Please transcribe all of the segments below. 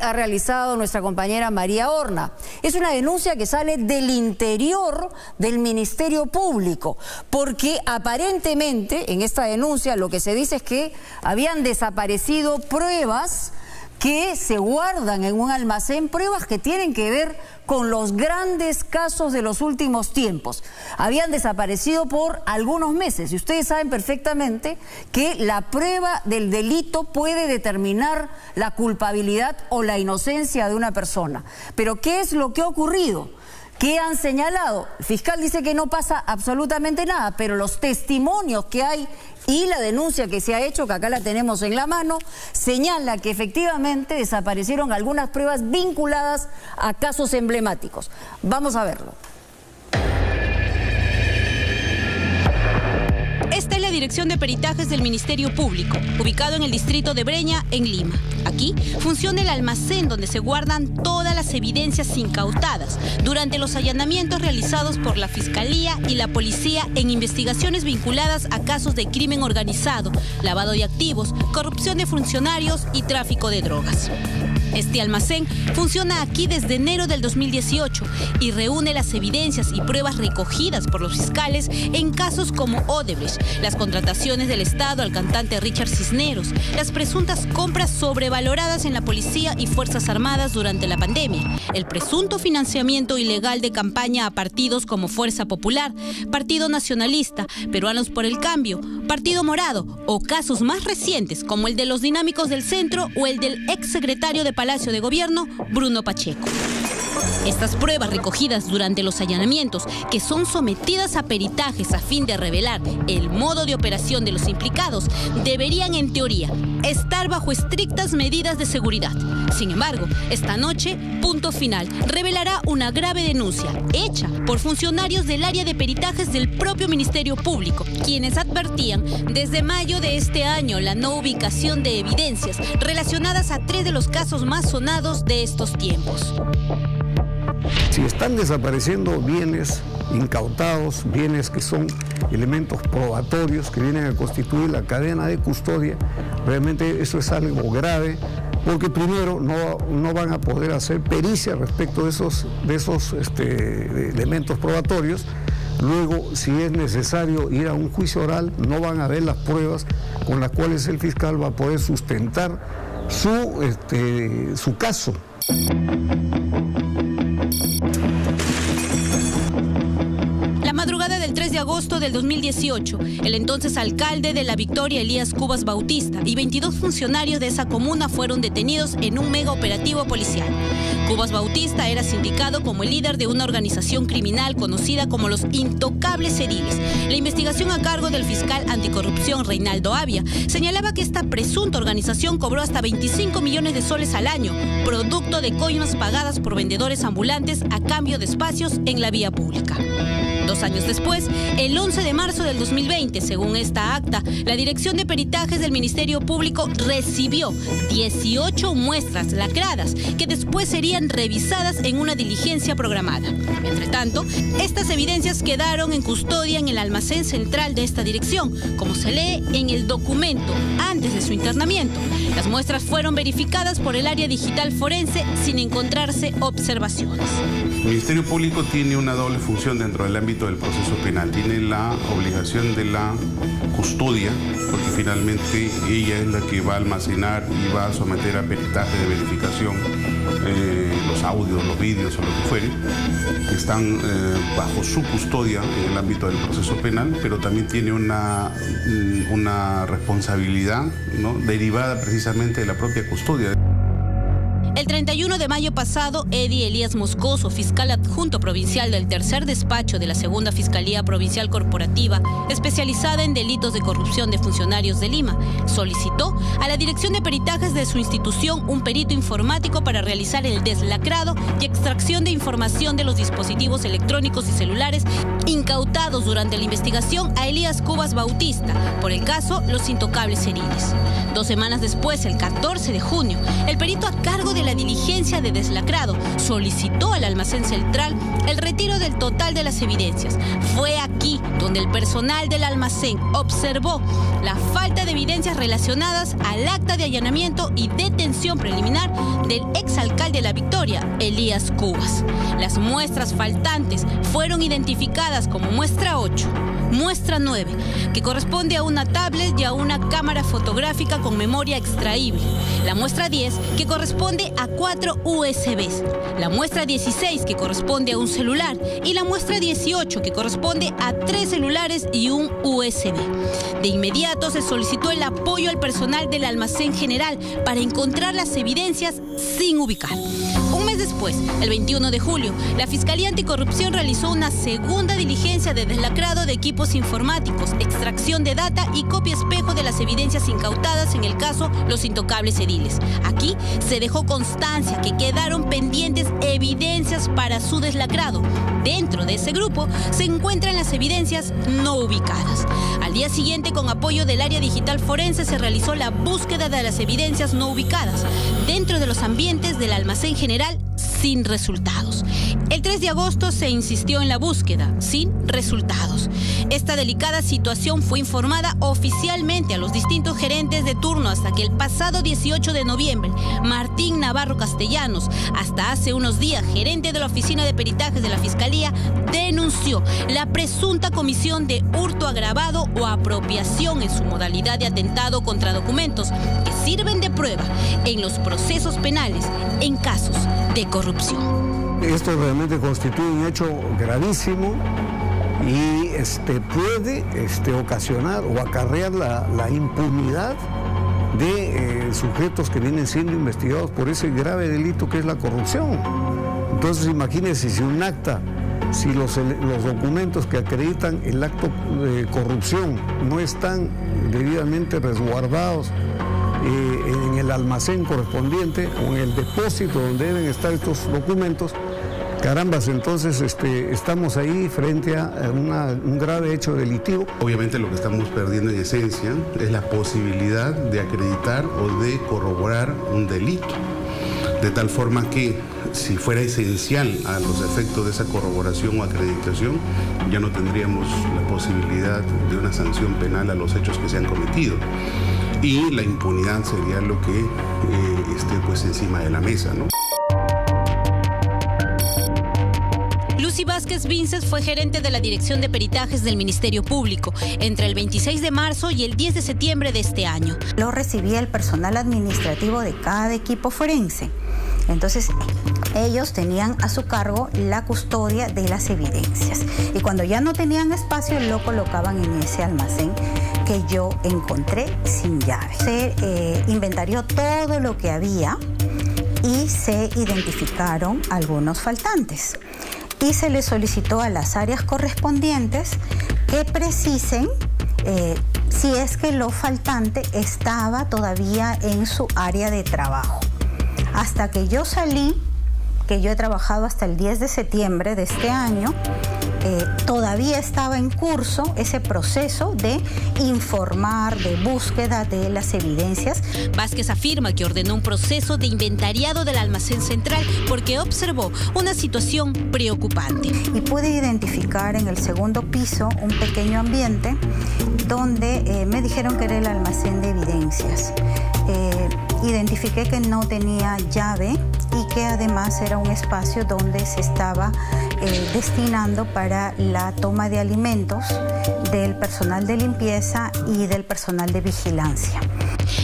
Ha realizado nuestra compañera María Horna. Es una denuncia que sale del interior del Ministerio Público, porque aparentemente en esta denuncia lo que se dice es que habían desaparecido pruebas que se guardan en un almacén, pruebas que tienen que ver con los grandes casos de los últimos tiempos. Habían desaparecido por algunos meses y ustedes saben perfectamente que la prueba del delito puede determinar la culpabilidad o la inocencia de una persona. Pero ¿qué es lo que ha ocurrido? ¿Qué han señalado? El fiscal dice que no pasa absolutamente nada, pero los testimonios que hay y la denuncia que se ha hecho, que acá la tenemos en la mano, señala que efectivamente desaparecieron algunas pruebas vinculadas a casos emblemáticos. Vamos a verlo. Esta es la Dirección de Peritajes del Ministerio Público, ubicado en el distrito de Breña, en Lima. Aquí funciona el almacén donde se guardan todas las evidencias incautadas durante los allanamientos realizados por la Fiscalía y la Policía en investigaciones vinculadas a casos de crimen organizado, lavado de activos, corrupción de funcionarios y tráfico de drogas. Este almacén funciona aquí desde enero del 2018 y reúne las evidencias y pruebas recogidas por los fiscales en casos como Odebrecht, las contrataciones del Estado al cantante Richard Cisneros, las presuntas compras sobrevaloradas en la Policía y Fuerzas Armadas durante la pandemia, el presunto financiamiento ilegal de campaña a partidos como Fuerza Popular, Partido Nacionalista, Peruanos por el Cambio, Partido Morado o casos más recientes como el de los Dinámicos del Centro o el del exsecretario de Palacio de Gobierno, Bruno Pacheco. Estas pruebas recogidas durante los allanamientos, que son sometidas a peritajes a fin de revelar el modo de operación de los implicados, deberían, en teoría, estar bajo estrictas medidas de seguridad. Sin embargo, esta noche, Punto Final revelará una grave denuncia hecha por funcionarios del área de peritajes del propio Ministerio Público, quienes advertían desde mayo de este año la no ubicación de evidencias relacionadas a 3 de los casos más sonados de estos tiempos. Si están desapareciendo bienes incautados, bienes que son elementos probatorios que vienen a constituir la cadena de custodia, realmente eso es algo grave, porque primero no van a poder hacer pericia respecto de esos elementos probatorios. Luego, si es necesario ir a un juicio oral, no van a ver las pruebas con las cuales el fiscal va a poder sustentar su caso. La madrugada del 3 de agosto del 2018, el entonces alcalde de La Victoria, Elías Cubas Bautista, y 22 funcionarios de esa comuna fueron detenidos en un mega operativo policial. Cubas Bautista era sindicado como el líder de una organización criminal conocida como los Intocables Ediles. La investigación a cargo del fiscal anticorrupción Reinaldo Avia señalaba que esta presunta organización cobró hasta 25 millones de soles al año, producto de coimas pagadas por vendedores ambulantes a cambio de espacios en la vía pública. 2 años después, el 11 de marzo del 2020, según esta acta, la Dirección de Peritajes del Ministerio Público recibió 18 muestras lacradas que después serían revisadas en una diligencia programada. Entre tanto, estas evidencias quedaron en custodia en el almacén central de esta dirección, como se lee en el documento antes de su internamiento. Las muestras fueron verificadas por el área digital forense sin encontrarse observaciones. El Ministerio Público tiene una doble función dentro del ámbito del proceso penal. Tiene la obligación de la custodia, porque finalmente ella es la que va a almacenar y va a someter a peritaje de verificación los audios, los vídeos o lo que fuere, que están bajo su custodia en el ámbito del proceso penal, pero también tiene una responsabilidad, ¿no?, derivada precisamente de la propia custodia. El 31 de mayo pasado, Eddie Elías Moscoso, fiscal adjunto provincial del tercer despacho de la Segunda Fiscalía Provincial Corporativa, especializada en delitos de corrupción de funcionarios de Lima, solicitó a la Dirección de Peritajes de su institución un perito informático para realizar el deslacrado y extracción de información de los dispositivos electrónicos y celulares incautados durante la investigación a Elías Cubas Bautista por el caso Los Intocables Ediles. 2 semanas después, el 14 de junio, el perito a cargo de la diligencia exigencia de deslacrado, solicitó al almacén central el retiro del total de las evidencias. Fue aquí donde el personal del almacén observó la falta de evidencias relacionadas al acta de allanamiento y detención preliminar del exalcalde de La Victoria, Elías Cubas. Las muestras faltantes fueron identificadas como muestra 8, muestra 9, que corresponde a una tablet y a una cámara fotográfica con memoria extraíble, la muestra 10, que corresponde a 4 USBs, la muestra 16, que corresponde a un celular, y la muestra 18, que corresponde a 3 celulares y un USB. De inmediato se solicitó el apoyo al personal del almacén general para encontrar las evidencias sin ubicar. Un mes después, el 21 de julio, la Fiscalía Anticorrupción realizó una segunda diligencia de deslacrado de equipos informáticos, extracción de data y copia espejo de las evidencias incautadas en el caso Los Intocables Ediles. Aquí se dejó constancia que quedaron pendientes evidencias para su deslacrado. Dentro de ese grupo se encuentran las evidencias no ubicadas. Al día siguiente, con apoyo del área digital forense, se realizó la búsqueda de las evidencias no ubicadas dentro de los ambientes del almacén general, sin resultados. El 3 de agosto se insistió en la búsqueda, sin resultados. Esta delicada situación fue informada oficialmente a los distintos gerentes de turno hasta que el pasado 18 de noviembre, Martín Navarro Castellanos, hasta hace unos días gerente de la Oficina de Peritajes de la Fiscalía, denunció la presunta comisión de hurto agravado o apropiación en su modalidad de atentado contra documentos que sirven de prueba en los procesos penales en casos de corrupción. Esto realmente constituye un hecho gravísimo y puede ocasionar o acarrear la impunidad de sujetos que vienen siendo investigados por ese grave delito que es la corrupción. Entonces imagínense si un acta, si los documentos que acreditan el acto de corrupción no están debidamente resguardados en el almacén correspondiente o en el depósito donde deben estar estos documentos, carambas, entonces estamos ahí frente a un grave hecho delictivo. Obviamente lo que estamos perdiendo en esencia es la posibilidad de acreditar o de corroborar un delito, de tal forma que si fuera esencial a los efectos de esa corroboración o acreditación, ya no tendríamos la posibilidad de una sanción penal a los hechos que se han cometido. Y la impunidad sería lo que esté pues encima de la mesa, ¿no? Lucy Vázquez Vinces fue gerente de la Dirección de Peritajes del Ministerio Público entre el 26 de marzo y el 10 de septiembre de este año. Lo recibía el personal administrativo de cada equipo forense. Entonces, ellos tenían a su cargo la custodia de las evidencias. Y cuando ya no tenían espacio, lo colocaban en ese almacén que yo encontré sin llave. Se inventarió todo lo que había y se identificaron algunos faltantes. Y se le solicitó a las áreas correspondientes que precisen si es que lo faltante estaba todavía en su área de trabajo. Hasta que yo salí, que yo he trabajado hasta el 10 de septiembre de este año, todavía estaba en curso ese proceso de informar, de búsqueda de las evidencias. Vázquez afirma que ordenó un proceso de inventariado del almacén central porque observó una situación preocupante. Y pude identificar en el segundo piso un pequeño ambiente donde me dijeron que era el almacén de evidencias. Identifiqué que no tenía llave y que además era un espacio donde se estaba destinando para la toma de alimentos del personal de limpieza y del personal de vigilancia.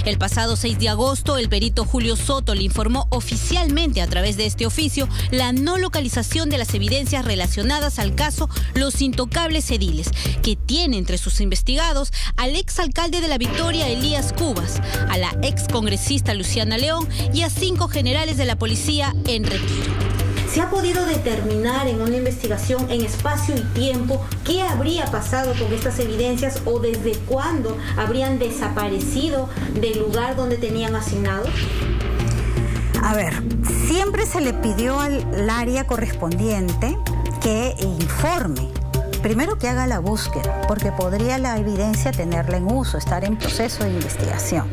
El pasado 6 de agosto, el perito Julio Soto le informó oficialmente a través de este oficio la no localización de las evidencias relacionadas al caso Los Intocables Ediles, que tiene entre sus investigados al exalcalde de La Victoria, Elías Cubas, a la excongresista Luciana León y a 5 generales de la policía en retiro. ¿Se ha podido determinar en una investigación en espacio y tiempo qué habría pasado con estas evidencias o desde cuándo habrían desaparecido del lugar donde tenían asignado? A ver, siempre se le pidió al área correspondiente que informe, Primero que haga la búsqueda, porque podría la evidencia tenerla en uso, estar en proceso de investigación,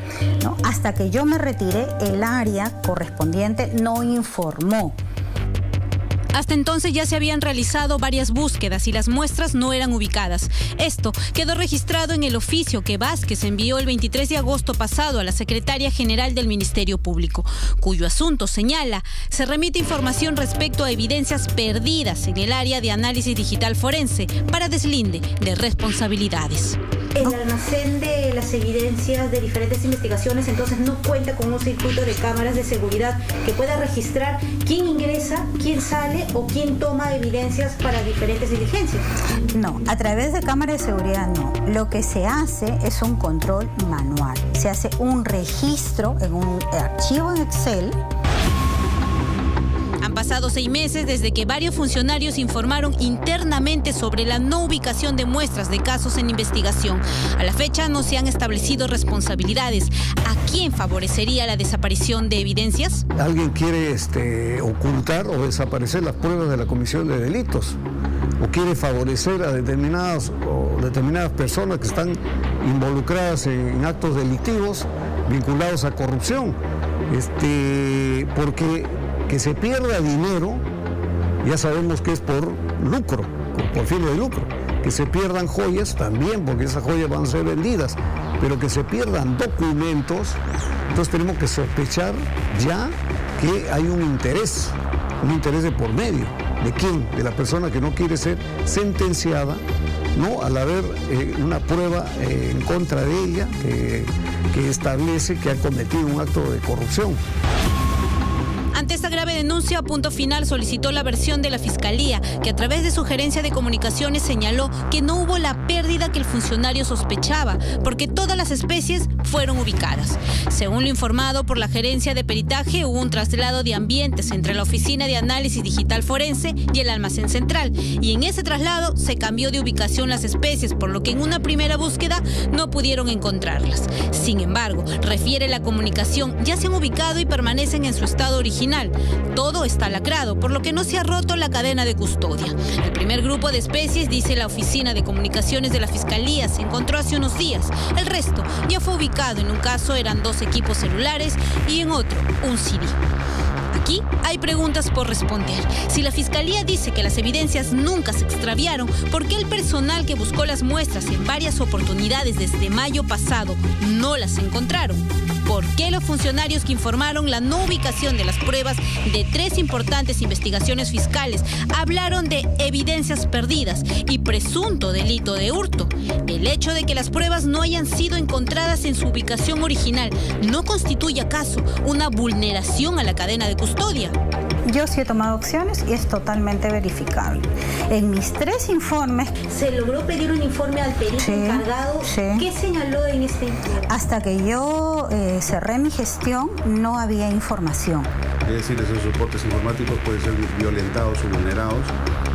¿no? Hasta que yo me retiré, el área correspondiente no informó. Hasta entonces ya se habían realizado varias búsquedas y las muestras no eran ubicadas. Esto quedó registrado en el oficio que Vázquez envió el 23 de agosto pasado a la Secretaria General del Ministerio Público, cuyo asunto señala se remite información respecto a evidencias perdidas en el área de análisis digital forense para deslinde de responsabilidades. El almacén de las evidencias de diferentes investigaciones entonces no cuenta con un circuito de cámaras de seguridad que pueda registrar quién ingresa, quién sale o quién toma evidencias para diferentes diligencias. No, a través de cámaras de seguridad no. Lo que se hace es un control manual. Se hace un registro en un archivo en Excel. Han pasado 6 meses desde que varios funcionarios informaron internamente sobre la no ubicación de muestras de casos en investigación. A la fecha no se han establecido responsabilidades. ¿A quién favorecería la desaparición de evidencias? Alguien quiere ocultar o desaparecer las pruebas de la comisión de delitos, o quiere favorecer a determinadas personas que están involucradas en actos delictivos vinculados a corrupción, porque que se pierda dinero, ya sabemos que es por lucro, por fines de lucro. Que se pierdan joyas también, porque esas joyas van a ser vendidas, pero que se pierdan documentos, entonces tenemos que sospechar ya que hay un interés de por medio. ¿De quién? De la persona que no quiere ser sentenciada, ¿no? Al haber una prueba en contra de ella que establece que ha cometido un acto de corrupción. Ante esta grave denuncia, Punto Final solicitó la versión de la Fiscalía, que a través de su gerencia de comunicaciones señaló que no hubo la pérdida que el funcionario sospechaba, porque todas las especies fueron ubicadas. Según lo informado por la gerencia de peritaje, hubo un traslado de ambientes entre la Oficina de Análisis Digital Forense y el almacén central, y en ese traslado se cambió de ubicación las especies, por lo que en una primera búsqueda no pudieron encontrarlas. Sin embargo, refiere la comunicación, ya se han ubicado y permanecen en su estado original. Todo está lacrado, por lo que no se ha roto la cadena de custodia. El primer grupo de especies, dice la Oficina de Comunicaciones de la Fiscalía, se encontró hace unos días. El resto ya fue ubicado. En un caso eran 2 equipos celulares y en otro un CD. Aquí hay preguntas por responder. Si la Fiscalía dice que las evidencias nunca se extraviaron, ¿por qué el personal que buscó las muestras en varias oportunidades desde mayo pasado no las encontraron? ¿Por qué los funcionarios que informaron la no ubicación de las pruebas de 3 importantes investigaciones fiscales hablaron de evidencias perdidas y presunto delito de hurto? ¿El hecho de que las pruebas no hayan sido encontradas en su ubicación original no constituye acaso una vulneración a la cadena de custodia? Yo sí he tomado acciones y es totalmente verificable. En mis 3 informes... ¿Se logró pedir un informe al perito encargado? Sí. ¿Qué señaló en este informe? Hasta que yo cerré mi gestión, no había información. Es decir, esos soportes informáticos pueden ser violentados o vulnerados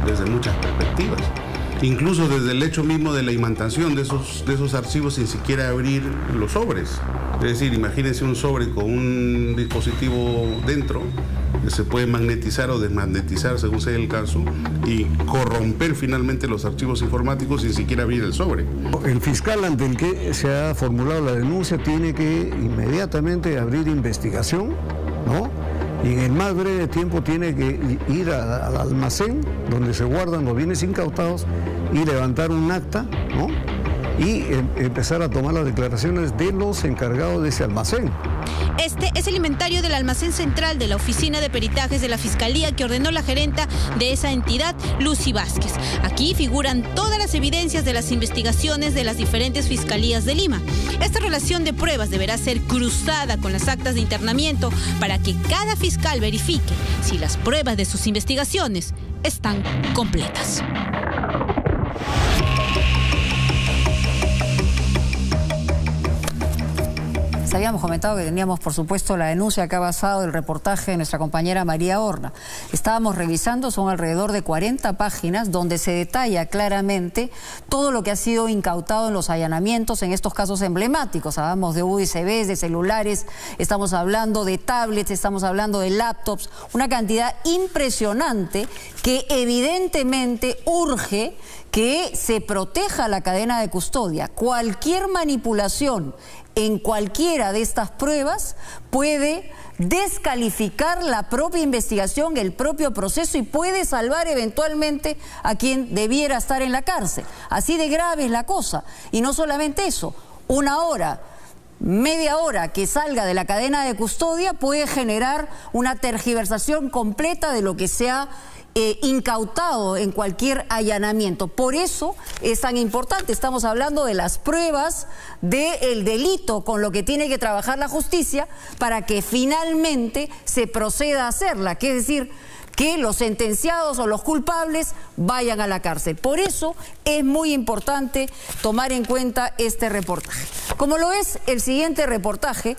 desde muchas perspectivas. Incluso desde el hecho mismo de la imantación de esos archivos sin siquiera abrir los sobres. Es decir, imagínense un sobre con un dispositivo dentro que se puede magnetizar o desmagnetizar según sea el caso y corromper finalmente los archivos informáticos sin siquiera abrir el sobre. El fiscal ante el que se ha formulado la denuncia tiene que inmediatamente abrir investigación, ¿no? Y en el más breve tiempo tiene que ir al almacén donde se guardan los bienes incautados y levantar un acta, ¿no? Y empezar a tomar las declaraciones de los encargados de ese almacén. Este es el inventario del almacén central de la Oficina de Peritajes de la Fiscalía que ordenó la gerenta de esa entidad, Lucy Vázquez. Aquí figuran todas las evidencias de las investigaciones de las diferentes fiscalías de Lima. Esta relación de pruebas deberá ser cruzada con las actas de internamiento para que cada fiscal verifique si las pruebas de sus investigaciones están completas. habíamos comentado que teníamos, por supuesto, la denuncia que ha basado el reportaje de nuestra compañera María Horna. Estábamos revisando, son alrededor de 40 páginas donde se detalla claramente todo lo que ha sido incautado en los allanamientos en estos casos emblemáticos. Hablamos de USBs, de celulares, estamos hablando de tablets, estamos hablando de laptops, una cantidad impresionante que evidentemente urge que se proteja la cadena de custodia. Cualquier manipulación en cualquiera de estas pruebas puede descalificar la propia investigación, el propio proceso, y puede salvar eventualmente a quien debiera estar en la cárcel. Así de grave es la cosa. Y no solamente eso, una hora, media hora que salga de la cadena de custodia puede generar una tergiversación completa de lo que se ha incautado en cualquier allanamiento. Por eso es tan importante. Estamos hablando de las pruebas del delito con lo que tiene que trabajar la justicia para que finalmente se proceda a hacerla, que es decir, que los sentenciados o los culpables vayan a la cárcel. Por eso es muy importante tomar en cuenta este reportaje. Como lo es el siguiente reportaje.